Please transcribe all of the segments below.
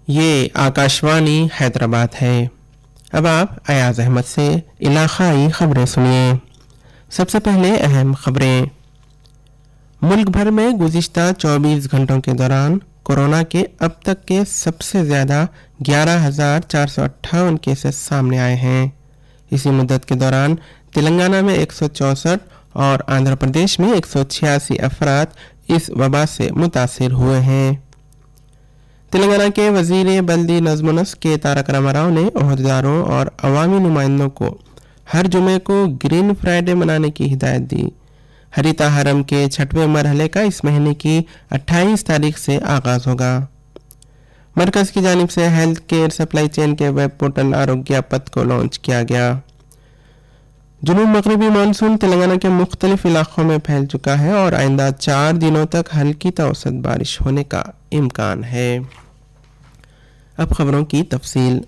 ये आकाशवाणी हैदराबाद है। अब आप अयाज अहमद से इलाकाई खबरें सुनिए। सबसे पहले अहम खबरें। मुल्क भर में गुज़िश्ता 24 घंटों के दौरान कोरोना के अब तक के सबसे ज़्यादा 11,458 केसेस सामने आए हैं। इसी मुद्दत के दौरान तेलंगाना में 164 और आंध्र प्रदेश में 186 अफराद इस वबा से मुतासिर हुए हैं। तेलंगाना के वजीर बल्दी नज़्म-ओ-नस्क के तारक रामाराव ने ओहदेदारों और अवामी नुमाइंदों को हर जुमे को ग्रीन फ्राइडे मनाने की हिदायत दी। हरिता हरम के 6वें मरहले का इस महीने की 28 तारीख से आगाज होगा। मरकज की जानिब से हेल्थ केयर सप्लाई चेन के वेब पोर्टल आरोग्य पथ को लॉन्च किया गया। जुनूब मगरबी मानसून तेलंगाना के मुख्तलिफ इलाकों में फैल चुका है और आइंदा 4 दिनों तक हल्की तवसत बारिश होने का इम्कान है। अब खबरों की तफसील।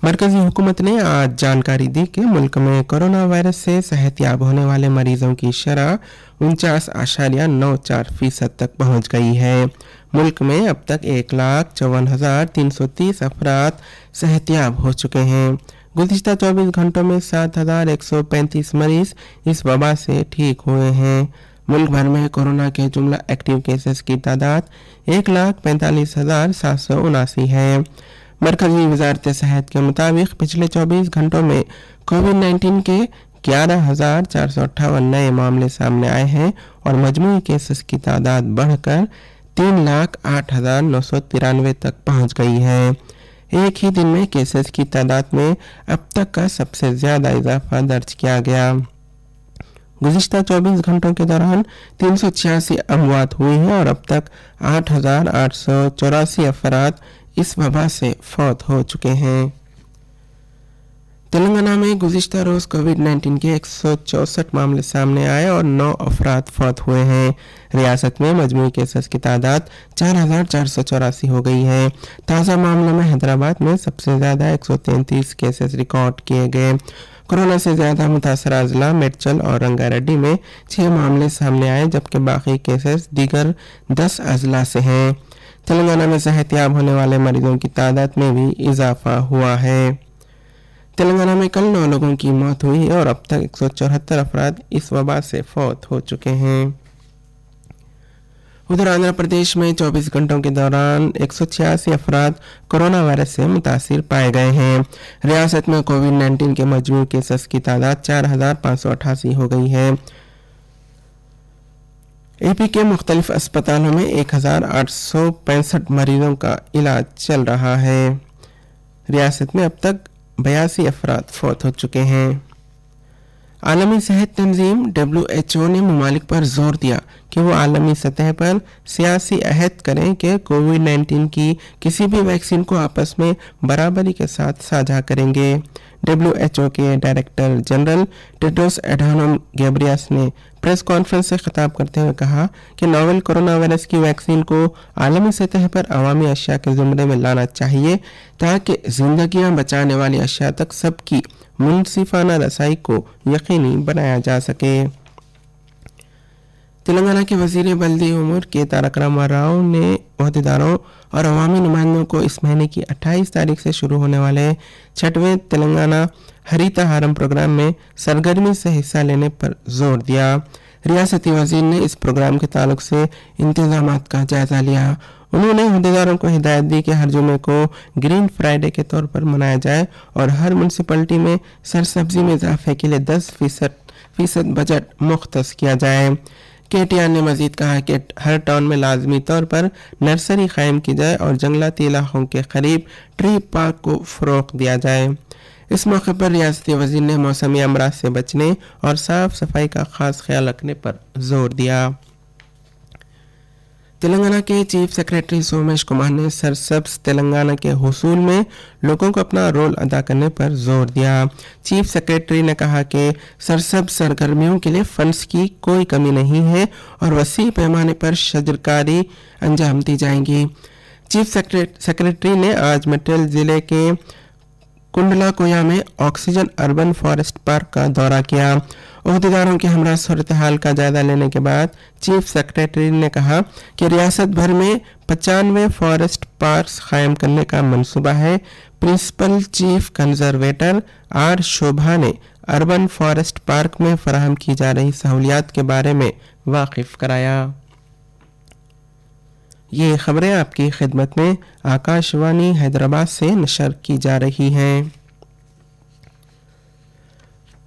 मरकजी हुकूमत ने आज जानकारी दी कि मुल्क में कोरोना वायरस से सेहतयाब होने वाले मरीजों की शरह 49.94% तक पहुंच गई है। मुल्क में अब तक 1,54,330 अफराद सेहतयाब हो चुके हैं। गुज़िश्ता 24 घंटों में 7,135 मरीज इस वबा से ठीक हुए हैं। मुल्क भर में कोरोना के जुमला एक्टिव केसेस की तादाद 1,45,779 है। मरकजी वजारत सेहत के मुताबिक पिछले 24 घंटों में कोविड-19 के 11,458 नए मामले सामने आए हैं और मजमूई केसेस की तादाद बढ़कर 3,08,993 तक पहुंच गई है। एक ही दिन में केसेस की तादाद में अब तक का सबसे ज़्यादा इजाफा दर्ज किया गया। गुज़िश्ता 24 घंटों के दौरान 386 अमवात हुई हैं और अब तक 8,884 अफराद इस वबा से फौत हो चुके हैं। तेलंगाना में गुज़िश्ता रोज़ कोविड-19 के 164 मामले सामने आए और 9 अफराद फौत हुए हैं। रियासत में मजमूई केसेस की तादाद 4,484 हो गई है। ताज़ा मामलों में हैदराबाद में सबसे ज़्यादा 133 केसेस रिकॉर्ड किए गए। कोरोना से ज़्यादा मुतासर अजला मेडचल और रंगारेड्डी में 6 मामले सामने आए, जबकि बाकी केसेस दीगर 10 अजला से हैं। तेलंगाना में सेहतयाब होने वाले मरीजों की तादाद में भी इजाफा हुआ है। तेलंगाना में कल 9 लोगों की मौत हुई है और अब तक 174 अफराद इस वबा से फौत हो चुके हैं। उधर आंध्र प्रदेश में 24 घंटों के दौरान 186 अफराद कोरोना वायरस से मुतासिर पाए गए हैं। रियासत में कोविड-19 के मजमूई केसेस की तादाद 4,588 हो गई है। एपी के मुख्तलिफ अस्पतालों में 1,865 मरीजों का इलाज चल रहा है। रियासत में अब तक 82 अफराद फौत हो चुके हैं। आलमी सेहत तंजीम WHO ने ममालिक पर जोर दिया कि वो आलमी सतह पर सियासी अहद करें कि कोविड-19 की किसी भी वैक्सीन को आपस में बराबरी के साथ साझा करेंगे। WHO के डायरेक्टर जनरल टेड्रोस एडहानोम गैब्रियस ने प्रेस कॉन्फ्रेंस से खिताब करते हुए कहा कि नोवेल कोरोना वायरस की वैक्सीन को आलमी सतह पर अवामी अशिया के ज़ुमरे में लाना चाहिए ताकि जिंदगियां बचाने वाली अशिया तक सबकी मुनसिफाना रसाई को यकीनी बनाया जा सके। तेलंगाना के वजीर बल्दी उमूर के तारक रामाराव ने ओहदेदारों और अवामी नुमाइंदों को इस महीने की 28 तारीख से शुरू होने वाले 6वें तेलंगाना हरिता हरम प्रोग्राम में सरगर्मी से हिस्सा लेने पर जोर दिया। रियासती वजीर ने इस प्रोग्राम के ताल्लुक से इंतजामात का जायजा लिया। उन्होंने ओहदेदारों को हिदायत दी कि हर जुमे को ग्रीन फ्राइडे के तौर पर मनाया जाए और हर म्यूनसिपलिटी में सरसब्जी में इजाफे के लिए 10% बजट मुख्तस किया जाए। KTR ने मजीद कहा कि हर टाउन में लाजमी तौर पर नर्सरी कायम की जाए और जंगलाती इलाकों के करीब ट्री पार्क को फ़रोग़ दिया जाए। इस मौके पर रियासती वज़ीर ने मौसमी अमराज से बचने और साफ सफाई का खास ख्याल रखने पर जोर दिया। तेलंगाना के चीफ सेक्रेटरी सोमेश कुमार ने सरसब्ज तेलंगाना के हुसूल में लोगों को अपना रोल अदा करने पर जोर दिया। चीफ सेक्रेटरी ने कहा कि सरसब्ज सरगर्मियों के लिए फंड्स की कोई कमी नहीं है और वसी पैमाने पर शजरकारी अंजाम दी जाएंगी। चीफ सेक्रेटरी ने आज मटेरियल जिले के कुंडला कोया में ऑक्सीजन अर्बन फॉरेस्ट पार्क का दौरा किया। ओहदेदारों के हमरा सूरत हाल का जायजा लेने के बाद चीफ सेक्रेटरी ने कहा कि रियासत भर में 95 फॉरेस्ट पार्क्स कायम करने का मंसूबा है। प्रिंसिपल चीफ कंजर्वेटर आर शोभा ने अर्बन फॉरेस्ट पार्क में फराहम की जा रही सहूलियात के बारे में वाकिफ कराया। ये खबरें आपकी खिदमत में आकाशवाणी हैदराबाद से नशर की जा रही हैं।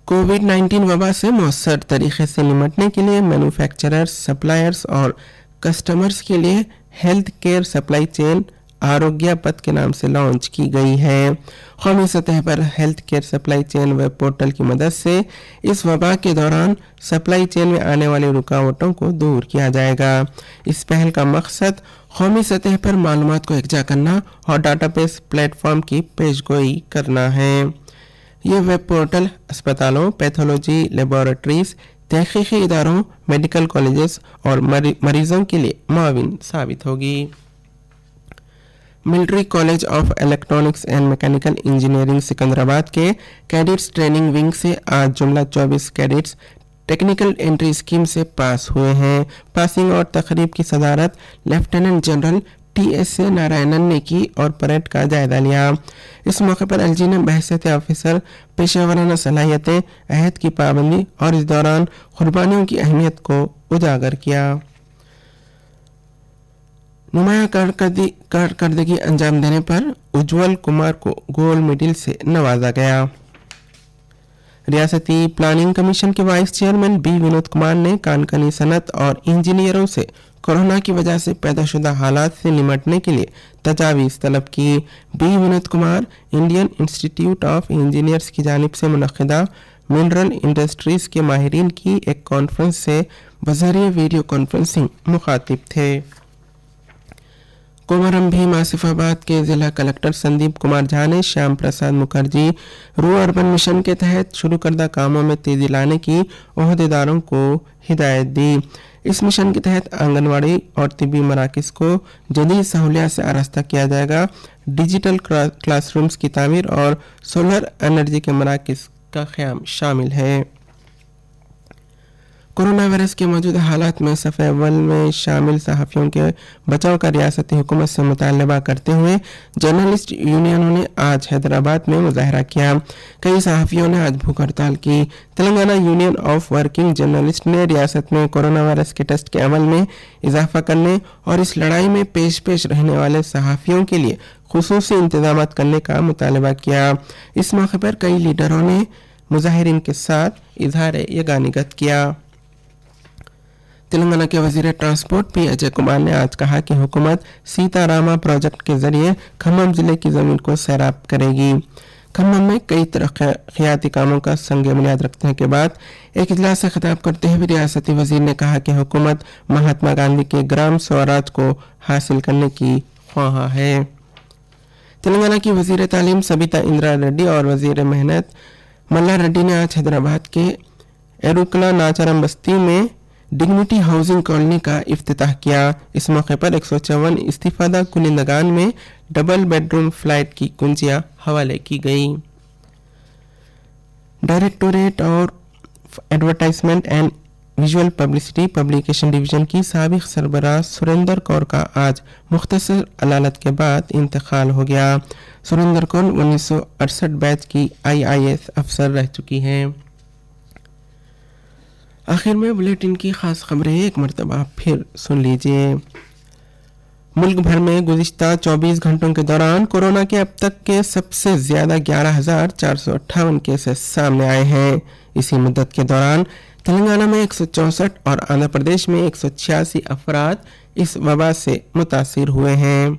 कोविड-19 वबा से मौसर तरीके से निपटने के लिए मैन्युफैक्चरर्स, सप्लायर्स और कस्टमर्स के लिए हेल्थ केयर सप्लाई चेन आरोग्य पथ के नाम से लॉन्च की गई है। कौमी सतह पर health care supply chain web portal की मदद से इस वबा के दौरान सप्लाई चेन में आने वाली रुकावटों को दूर किया जाएगा। इस पहल का मकसद कौमी सतह पर मालूमात को एकजा करना और डाटाबेस प्लेटफॉर्म की पेशगोई करना है। ये वेब पोर्टल अस्पतालों, पैथोलॉजी लेबोरेटरीज, तहकीकी इदारों, मेडिकल कॉलेजेस और मरीजों के लिए मुआविन साबित होगी। Military college of electronics and mechanical engineering Secunderabad के कैडेट्स ट्रेनिंग विंग से आज जुमला 24 कैडेट्स टेक्निकल एंट्री स्कीम से पास हुए हैं। पासिंग और तकरीब की सदारत लेफ्टिनेंट जनरल TSA नारायणन ने की और परेड का जायजा लिया। इस मौके पर LG ने बहसियत ऑफिसर पेशेवराना सलाहियतें, अहद की पाबंदी और इस दौरान कुर्बानियों की अहमियत को उजागर किया। नुमाया कारकर्दगी अंजाम देने पर उज्जवल कुमार को गोल्ड मेडल से नवाजा गया। रियासती प्लानिंग कमीशन के vice chairman B Vinod Kumar ने कानकनी सनत और इंजीनियरों से कोरोना की वजह से पैदाशुदा हालात से निपटने के लिए तजावीज़ तलब की। B Vinod Kumar Indian Institute of Engineers की जानिब से मुनक्किदा मिनरल इंडस्ट्रीज के माहिरीन की एक कॉन्फ्रेंस से बज़रिए वीडियो कॉन्फ्रेंसिंग मुखातिब थे। कोमरम भीम आसिफाबाद के जिला कलेक्टर संदीप कुमार झा ने श्याम प्रसाद मुखर्जी रू अर्बन मिशन के तहत शुरू करदा कामों में तेजी लाने की ओहदेदारों को हिदायत दी। इस मिशन के तहत आंगनवाड़ी और तिब्बी मराकज़ को जदीद सहूलियात से आरास्ता किया जाएगा। डिजिटल क्लासरूम्स की तामीर और सोलर एनर्जी के मराकज़ का क़याम शामिल है। कोरोना वायरस के मौजूदा हालात में सफ़े अव्वल में शामिल सहाफ़ियों के बचाव का रियासती हुकूमत से मुतालबा करते हुए जर्नलिस्ट यूनियनों ने आज हैदराबाद में मुजाहरा किया। कई सहाफ़ियों ने आज भूख हड़ताल की। Telangana union of working journalist ने रियासत में कोरोना वायरस के टेस्ट के अमल में इजाफा करने और इस लड़ाई में पेश रहने वाले सहाफ़ियों के लिए खुसूसी इंतजाम करने का मुतालबा किया। इस मौके पर कई लीडरों ने मुजाहिरीन के साथ इजहार यगानिगत किया। तेलंगाना के वजीर ट्रांसपोर्ट पी अजय कुमार ने आज कहा कि हुकूमत सीतारामा प्रोजेक्ट के जरिए खम्मम जिले की जमीन को सैराब करेगी। खम्मम में कई तरक्याती कामों का संग बुनियाद रखने के बाद एक इजलास से खिताब करते हुए रियासती वजीर ने कहा कि हुकूमत महात्मा गांधी के ग्राम स्वराज को हासिल करने की ख्वाह है। तेलंगाना की वजीर तालीम सबिता इंदिरा रेड्डी और वजीर मेहनत मल्ला रेड्डी ने आज हैदराबाद के एरुकला नाचारम बस्ती में डिग्निटी हाउसिंग कॉलोनी का इफ्तिताह किया। इस मौके पर 154 इस्तीफादा कुनिंदगान में डबल बेडरूम फ्लैट की कुंजियां हवाले की गई। डायरेक्टोरेट और advertisement and visual publicity publication division की साबिक सरबराह सुरेंद्र कौर का आज मुख्तसर अदालत के बाद इंतकाल हो गया। सुरेंद्र कौर 1968 बैच की IAS अफसर रह चुकी हैं। आखिर में बुलेटिन की खास खबरें एक मरतबा फिर सुन लीजिए। मुल्क भर में गुज़िश्ता 24 घंटों के दौरान कोरोना के अब तक के सबसे ज़्यादा 11,458 केसेस सामने आए हैं। इसी मुद्दत के दौरान तेलंगाना में 164 और आंध्र प्रदेश में 186 अफराद इस वबा से मुतासिर हुए हैं।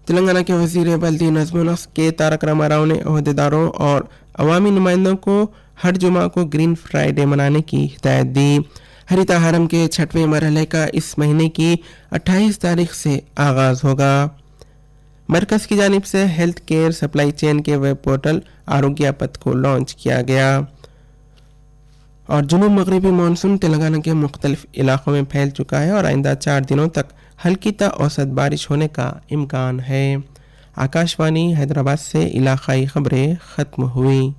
तेलंगाना के वज़ीर बल्दी नज़्म-ओ-नस्क़ के तारक रामाराव ने ओहदेदारों और अवामी नुमाइंदों को हर जुमा को ग्रीन फ्राइडे मनाने की हिदायत दी। हरिता हरम के 6वें मरहले का इस महीने की 28 तारीख से आगाज़ होगा। मरकज़ की जानिब से हेल्थ केयर सप्लाई चेन के वेब पोर्टल आरोग्य पथ को लॉन्च किया गया और जुनूब मगरबी मानसून तेलंगाना के मुख्तलिफ इलाकों में फैल चुका है और आइंदा 4 दिनों तक हल्की ता औसत बारिश होने का इम्कान है। आकाशवाणी हैदराबाद से इलाकाई खबरें ख़त्म हुई।